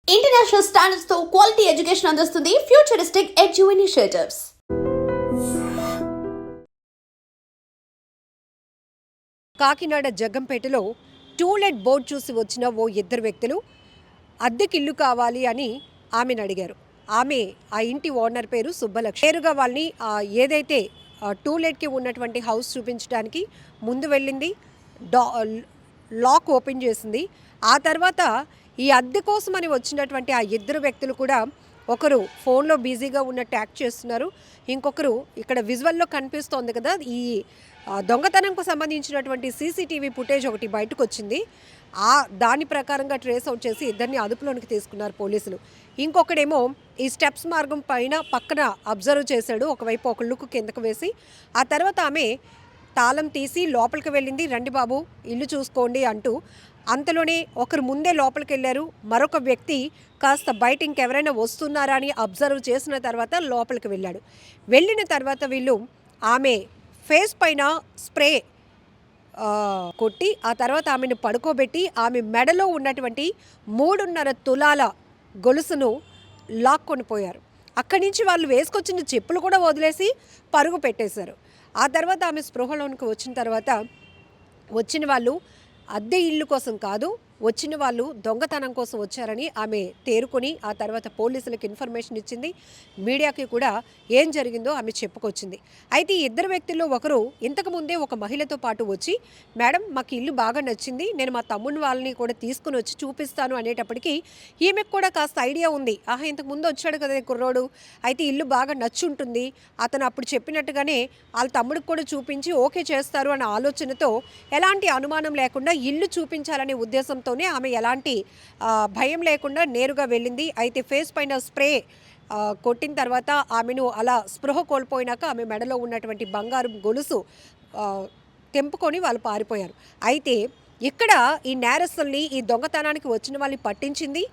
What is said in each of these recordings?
International standards తో quality education అందిస్తుంది futuristic edu initiatives. Kakinada జగ్గంపేటలో టూలెట్ బోర్డు చూసి వచ్చిన ఓ ఇద్దరు వ్యక్తులు అద్దెకిల్లు కావాలి అని ఆమెను అడిగారు. ఆమె ఆ ఇంటి ఓనర్ పేరు సుబ్బలక్ష్మి. పేరుగా వాళ్ళని ఏదైతే టూలెట్కి ఉన్నటువంటి హౌస్ చూపించడానికి ముందు వెళ్ళింది. లాక్ ఓపెన్ చేసింది. ఆ తర్వాత ఈ అద్దె కోసమని వచ్చినటువంటి ఆ ఇద్దరు వ్యక్తులు కూడా ఒకరు ఫోన్లో బిజీగా ఉన్న ట్యాగ్ చేస్తున్నారు. ఇంకొకరు ఇక్కడ విజువల్లో కనిపిస్తోంది కదా, ఈ దొంగతనంకు సంబంధించినటువంటి సీసీటీవీ ఫుటేజ్ ఒకటి బయటకు వచ్చింది. దాని ప్రకారంగా ట్రేస్ అవుట్ చేసి ఇద్దరిని అదుపులోనికి తీసుకున్నారు పోలీసులు. ఇంకొకడేమో ఈ స్టెప్స్ మార్గం పక్కన అబ్జర్వ్ చేశాడు. ఒకవైపు ఒక లుక్ కిందకు వేసి ఆ తర్వాత ఆమె తాళం తీసి లోపలికి వెళ్ళింది. రండి బాబు ఇల్లు చూసుకోండి అంటూ. అంతలోనే ఒకరు ముందే లోపలికి వెళ్ళారు. మరొక వ్యక్తి కాస్త బయట ఇంకెవరైనా వస్తున్నారా అని అబ్జర్వ్ చేసిన తర్వాత లోపలికి వెళ్ళాడు. వెళ్ళిన తర్వాత వీళ్ళు ఆమె ఫేస్ పైన స్ప్రే కొట్టి ఆ తర్వాత ఆమెను పడుకోబెట్టి ఆమె మెడలో ఉన్నటువంటి 3.5 తులాల గొలుసును లాక్కొని పోయారు. అక్కడి నుంచి వాళ్ళు వేసుకొచ్చిన చెప్పులు కూడా వదిలేసి పరుగు పెట్టేశారు. ఆ తర్వాత ఆమె స్పృహలోనికి వచ్చిన తర్వాత వచ్చిన వాళ్ళు అద్దె ఇల్లు కోసం కాదు, వచ్చిన వాళ్ళు దొంగతనం కోసం వచ్చారని ఆమె తేరుకొని ఆ తర్వాత పోలీసులకు ఇన్ఫర్మేషన్ ఇచ్చింది. మీడియాకి కూడా ఏం జరిగిందో ఆమె చెప్పుకొచ్చింది. అయితే ఈ ఇద్దరు వ్యక్తుల్లో ఒకరు ఇంతకుముందే ఒక మహిళతో పాటు వచ్చి, మేడం మాకు ఇల్లు బాగా నచ్చింది, నేను మా తమ్ముని వాళ్ళని కూడా తీసుకుని వచ్చి చూపిస్తాను అనేటప్పటికీ ఈమెకు కూడా కాస్త ఐడియా ఉంది. ఇంతకుముందు వచ్చాడు కదా కుర్రోడు, అయితే ఇల్లు బాగా నచ్చుంటుంది, అతను అప్పుడు చెప్పినట్టుగానే వాళ్ళ తమ్ముడికి కూడా చూపించి ఓకే చేస్తారు అనే ఆలోచనతో ఎలాంటి అనుమానం లేకుండా ఇల్లు చూపించాలనే ఉద్దేశంతో ఆమె ఎలాంటి భయం లేకుండా నేరుగా వెళ్ళింది. అయితే ఫేస్ పైన స్ప్రే కొట్టిన తర్వాత ఆమెను అలా స్పృహ కోల్పోయినాక ఆమె మెడలో ఉన్నటువంటి బంగారు గొలుసు తెంపుకొని వాళ్ళు పారిపోయారు. అయితే ఇక్కడ ఈ నేరస్తుల్ని, ఈ దొంగతనానికి వచ్చిన వాళ్ళని పట్టించింది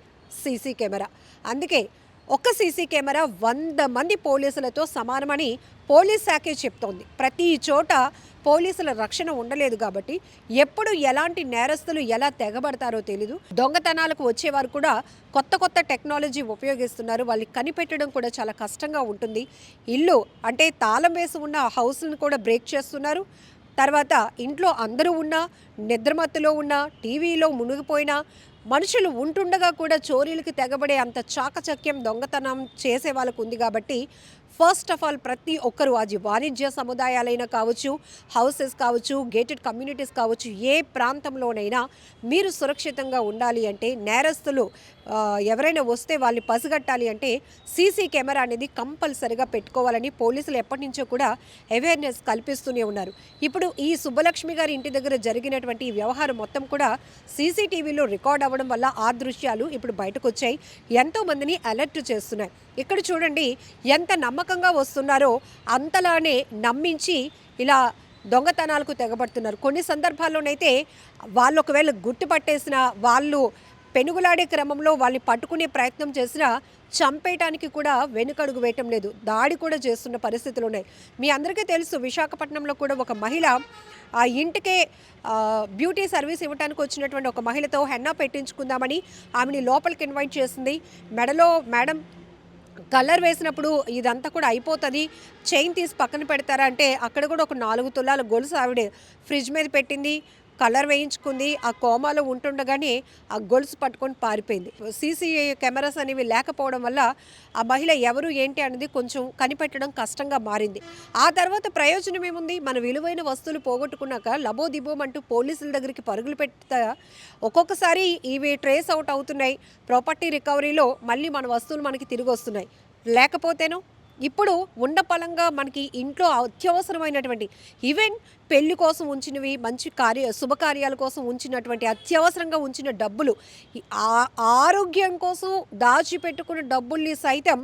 సీసీ కెమెరా. అందుకే ఒక్క సీసీ కెమెరా 100 మంది పోలీసులతో సమానమని పోలీస్ శాఖే చెప్తోంది. ప్రతి చోట పోలీసుల రక్షణ ఉండలేదు కాబట్టి ఎప్పుడు ఎలాంటి నేరస్తులు ఎలా తెగబడతారో తెలీదు. దొంగతనాలకు వచ్చేవారు కూడా కొత్త టెక్నాలజీ ఉపయోగిస్తున్నారు. వాళ్ళని కనిపెట్టడం కూడా చాలా కష్టంగా ఉంటుంది. ఇల్లు అంటే తాళం వేసి ఉన్న హౌస్లను కూడా బ్రేక్ చేస్తున్నారు. తర్వాత ఇంట్లో అందరూ ఉన్నా, నిద్రమత్తులో ఉన్నా, టీవీలో మునిగిపోయినా, మనుషులు ఉంటుండగా కూడా చోరీలకు తెగబడే అంత చాకచక్యం దొంగతనం చేసే వాళ్ళకు ఉంది. కాబట్టి ఫస్ట్ ఆఫ్ ఆల్ ప్రతి ఒక్కరూ, అది వాణిజ్య సముదాయాలైనా కావచ్చు, హౌసెస్ కావచ్చు, గేటెడ్ కమ్యూనిటీస్ కావచ్చు, ఏ ప్రాంతంలోనైనా మీరు సురక్షితంగా ఉండాలి అంటే, నేరస్తులు ఎవరైనా వస్తే వాళ్ళు పసిగట్టాలి అంటే సీసీ కెమెరా అనేది కంపల్సరిగా పెట్టుకోవాలని పోలీసులు ఎప్పటి నుంచో కూడా అవేర్నెస్ కల్పిస్తూనే ఉన్నారు. ఇప్పుడు ఈ సుబ్బలక్ష్మి గారి ఇంటి దగ్గర జరిగినటువంటి ఈ వ్యవహారం మొత్తం కూడా సీసీటీవీలో రికార్డ్ అవ్వడం వల్ల ఆ దృశ్యాలు ఇప్పుడు బయటకు వచ్చాయి. ఎంతోమందిని అలర్ట్ చేస్తున్నాయి. ఇక్కడ చూడండి ఎంత నమ్మకంగా వస్తున్నారో అంతలానే నమ్మించి ఇలా దొంగతనాలకు తెగబడుతున్నారు. కొన్ని సందర్భాల్లోనైతే వాళ్ళు ఒకవేళ గుర్తుపట్టేసిన వాళ్ళు పెనుగులాడే క్రమంలో వాళ్ళని పట్టుకునే ప్రయత్నం చేసినా చంపేయటానికి కూడా వెనుకడుగు వేయటం లేదు, దాడి కూడా చేస్తున్న పరిస్థితులు ఉన్నాయి. మీ అందరికీ తెలుసు, విశాఖపట్నంలో కూడా ఒక మహిళ ఆ ఇంటికే బ్యూటీ సర్వీస్ ఇవ్వడానికి వచ్చినటువంటి ఒక మహిళతో హెన్నా పెట్టించుకుందామని ఆమెని లోపలికి ఇన్వైట్ చేసింది. మెడలో మేడం కలర్ వేసినప్పుడు ఇదంతా కూడా అయిపోతుంది, చైన్ తీసి పక్కన పెడతారా అంటే అక్కడ కూడా ఒక 4 తులాల గొలుసు ఆవిడ ఫ్రిడ్జ్ మీద పెట్టింది, కలర్ వేయించుకుంది. ఆ కోమాలో ఉంటుండగానే ఆ గొలుసు పట్టుకొని పారిపోయింది. సీసీ కెమెరాస్ అనేవి లేకపోవడం వల్ల ఆ మహిళ ఎవరు ఏంటి అనేది కొంచెం కనిపెట్టడం కష్టంగా మారింది. ఆ తర్వాత ప్రయోజనం ఏముంది? మన విలువైన వస్తువులు పోగొట్టుకున్నాక లబోదిబోమంటూ పోలీసుల దగ్గరికి పరుగులు పెడతా ఒక్కొక్కసారి ఇవి ట్రేస్ అవుట్ అవుతున్నాయి. ప్రాపర్టీ రికవరీలో మళ్ళీ మన వస్తువులు మనకి తిరిగి వస్తున్నాయి. లేకపోతేనో ఇప్పుడు ఉండపలంగా మనకి ఇంట్లో అత్యవసరమైనటువంటి ఈవెన్ పెళ్లి కోసం ఉంచినవి, మంచి శుభకార్యాల కోసం ఉంచినటువంటి అత్యవసరంగా ఉంచిన డబ్బులు, ఆరోగ్యం కోసం దాచిపెట్టుకున్న డబ్బుల్ని సైతం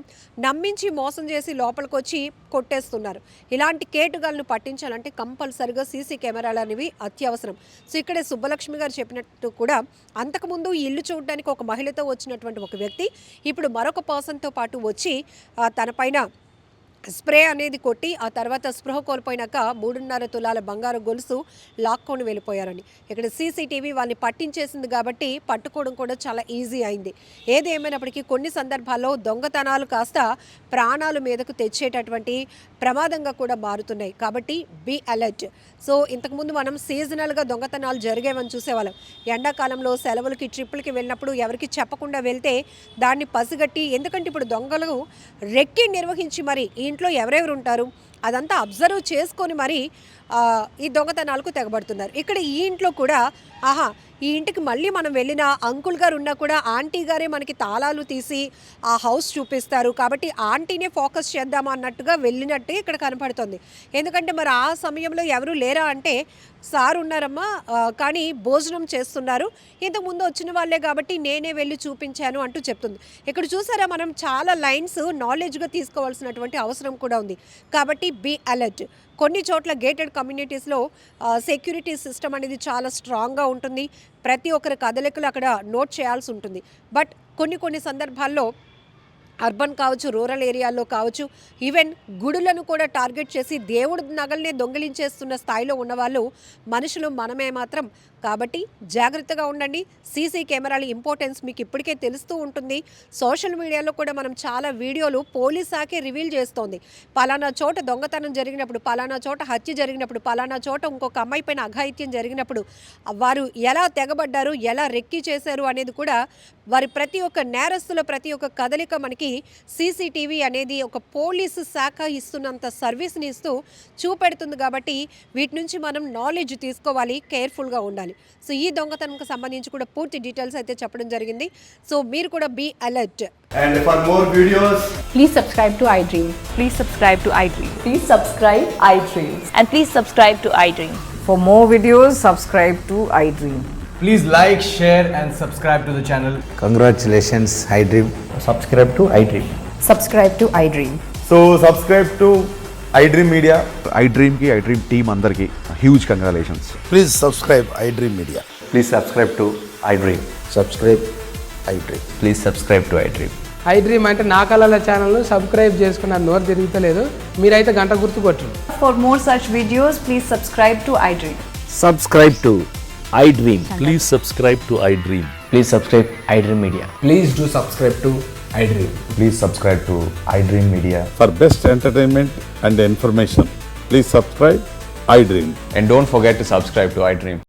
నమ్మించి మోసం చేసి లోపలికి వచ్చి కొట్టేస్తున్నారు. ఇలాంటి కేటుగాలను పట్టించాలంటే కంపల్సరిగా సీసీ కెమెరాలు అనేవి అత్యవసరం. సో ఇక్కడే సుబ్బలక్ష్మి గారు చెప్పినట్టు కూడా అంతకుముందు ఈ ఇల్లు చూడడానికి ఒక మహిళతో వచ్చినటువంటి ఒక వ్యక్తి ఇప్పుడు మరొక పర్సన్తో పాటు వచ్చి తన పైన స్ప్రే అనేది కొట్టి ఆ తర్వాత స్పృహ కోల్పోయినాక 3.5 తులాల బంగారు గొలుసు లాక్కొని వెళ్ళిపోయారని. ఇక్కడ సీసీటీవీ వాళ్ళని పట్టించేసింది కాబట్టి పట్టుకోవడం కూడా చాలా ఈజీ అయింది. ఏది ఏమైనప్పటికీ కొన్ని సందర్భాల్లో దొంగతనాలు కాస్త ప్రాణాలు మీదకు తెచ్చేటటువంటి ప్రమాదంగా కూడా మారుతున్నాయి. కాబట్టి బీ అలర్ట్. సో ఇంతకుముందు మనం సీజనల్గా దొంగతనాలు జరిగేవని చూసేవాళ్ళం. ఎండాకాలంలో సెలవులకి ట్రిప్పులకి వెళ్ళినప్పుడు ఎవరికి చెప్పకుండా వెళ్తే దాన్ని పసిగట్టి, ఎందుకంటే ఇప్పుడు దొంగలు రెక్కి నిర్వహించి మరి ఇంట్లో ఎవరెవరు ఉంటారు అదంతా అబ్జర్వ్ చేసుకొని మరి ఈ దొంగతనాలకు తెగబడుతున్నారు. ఇక్కడ ఈ ఇంట్లో కూడా ఈ ఇంటికి మళ్ళీ మనం వెళ్ళిన అంకుల్ గారు ఉన్నా కూడా ఆంటీ గారే మనకి తాళాలు తీసి ఆ హౌస్ చూపిస్తారు. కాబట్టి ఆంటీనే ఫోకస్ చేద్దామా అన్నట్టుగా వెళ్ళినట్టే ఇక్కడ కనపడుతుంది. ఎందుకంటే మరి ఆ సమయంలో ఎవరు లేరా అంటే సార్ ఉన్నారమ్మా, కానీ భోజనం చేస్తున్నారు, ఇంతకుముందు వచ్చిన వాళ్ళే కాబట్టి నేనే వెళ్ళి చూపించాను అంటూ చెప్తుంది. ఇక్కడ చూసారా, మనం చాలా లైన్స్ నాలెడ్జ్గా తీసుకోవాల్సినటువంటి అవసరం కూడా ఉంది. కాబట్టి బీ అలర్ట్. కొన్ని చోట్ల గేటెడ్ కమ్యూనిటీస్లో సెక్యూరిటీ సిస్టమ్ అనేది చాలా స్ట్రాంగ్గా ఉంటుంది. ప్రతి ఒక్కరి కదలికలు అక్కడ నోట్ చేయాల్సి ఉంటుంది. బట్ కొన్ని సందర్భాల్లో అర్బన్ కావచ్చు, రూరల్ ఏరియాల్లో కావచ్చు, ఈవెన్ గుడులను కూడా టార్గెట్ చేసి దేవుడి నగల్నే దొంగిలించేస్తున్న స్థాయిలో ఉన్నవాళ్ళు మనుషులు మనమే మాత్రం. కాబట్టి జాగ్రత్తగా ఉండండి. సీసీ కెమెరాల ఇంపార్టెన్స్ మీకు ఇప్పటికే తెలుస్తూ ఉంటుంది. సోషల్ మీడియాలో కూడా మనం చాలా వీడియోలు పోలీస్ శాఖే రివీల్ చేస్తోంది. పలానా చోట దొంగతనం జరిగినప్పుడు, పలానా చోట హత్య జరిగినప్పుడు, పలానా చోట ఇంకొక అమ్మాయి పైన అఘాయిత్యం జరిగినప్పుడు వారు ఎలా తెగబడ్డారు, ఎలా రెక్కి చేశారు అనేది కూడా వారి ప్రతి ఒక్క నేరస్తుల ప్రతి ఒక్క కదలిక మనకి సీసీటీవీ అనేది ఒక పోలీసు శాఖ ఇస్తున్నంత సర్వీస్ని ఇస్తూ చూపెడుతుంది. కాబట్టి వీటి నుంచి మనం నాలెడ్జ్ తీసుకోవాలి, కేర్ఫుల్గా ఉండాలి. సో ఈ దొంగతనంకి సంబంధించి కూడా పూర్తి డీటెయిల్స్ అయితే చెప్పడం జరిగింది. సో మీరు కూడా be alert. And for more videos, Please subscribe to iDream. Please subscribe to iDream. Please subscribe iDream. And please subscribe to iDream. For more videos, subscribe to iDream. please like, share and subscribe to the channel. Congratulations, iDream. Subscribe to iDream. Subscribe to iDream. So subscribe to iDream Media. iDream ki iDream team andarki huge congratulations. Please subscribe iDream Media. Please subscribe to iDream. Subscribe iDream. Please subscribe to iDream. iDream అంటే నా కళల ఛానల్ను subscribe చేసుకున్న నోరు తిరుగుతలేదు, మీరైతే గంట గుర్తు కొట్టండి. For more such videos, please subscribe to iDream. Subscribe to iDream. Please subscribe to iDream. Please subscribe iDream Media. Please do subscribe to iDream. Please subscribe to iDream Media. For best entertainment and information, please subscribe iDream. And don't forget to subscribe to iDream.